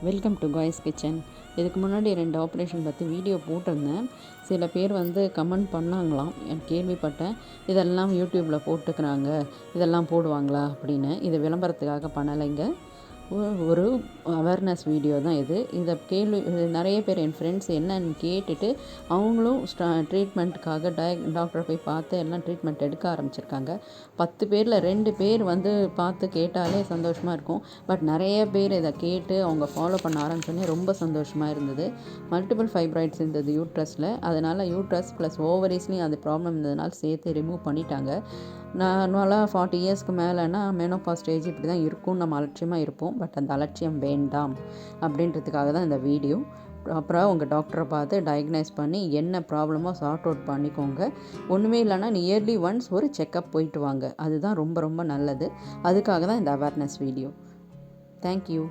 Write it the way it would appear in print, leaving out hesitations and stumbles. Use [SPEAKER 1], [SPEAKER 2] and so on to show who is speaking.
[SPEAKER 1] Welcome to guys kitchen. இதுக்கு முன்னாடி 2 operation பற்றி வீடியோ போட்டிருந்தேன். சில பேர் கமெண்ட் பண்ணாங்களாம், கேள்விப்பட்டேன். இதெல்லாம் யூடியூப்பில் போட்டுக்கிறாங்க, இதெல்லாம் போடுவாங்களா அப்படின்னு. இது விளம்பரத்துக்காக பண்ணலைங்க, ஒரு அவேர்னஸ் வீடியோ தான் இது. இதை நிறைய பேர் என் ஃப்ரெண்ட்ஸ் என்னன்னு கேட்டுட்டு அவங்களும் ட்ரீட்மெண்ட்டுக்காக டாக்டரை போய் பார்த்து எல்லாம் ட்ரீட்மெண்ட் எடுக்க ஆரம்பிச்சிருக்காங்க. 10 பேரில் 2 பேர் பார்த்து கேட்டாலே சந்தோஷமாக இருக்கும். பட் நிறைய பேர் இதை கேட்டு அவங்க ஃபாலோ பண்ண ஆரம்பிச்சோன்னே ரொம்ப சந்தோஷமாக இருந்தது. மல்டிபிள் ஃபைப்ராய்ட்ஸ் இருந்தது யூட்ரஸில். அதனால் யூட்ரஸ் ப்ளஸ் ஓவரிஸ்லேயும் அது ப்ராப்ளம் இருந்ததுனால சேர்த்து ரிமூவ் பண்ணிட்டாங்க. நார்மலாக 40 இயர்ஸ்க்கு மேலேனா மெனோபாஸ் ஸ்டேஜ் இப்படி தான் இருக்கும், நம்ம அலட்சியமாக இருப்போம். பட் அந்த அலட்சியம் வேண்டாம் அப்படின்றதுக்காக தான் இந்த வீடியோ. அப்புறம் உங்கள் டாக்டரை பார்த்து டயக்னைஸ் பண்ணி என்ன ப்ராப்ளமோ சார்ட் அவுட் பண்ணிக்கோங்க. ஒன்றுமே இல்லைன்னா இயர்லி ஒன்ஸ் ஒரு செக்கப் போயிட்டு வாங்க. அதுதான் ரொம்ப ரொம்ப நல்லது. அதுக்காக தான் இந்த அவேர்னஸ் வீடியோ. தேங்க்யூ.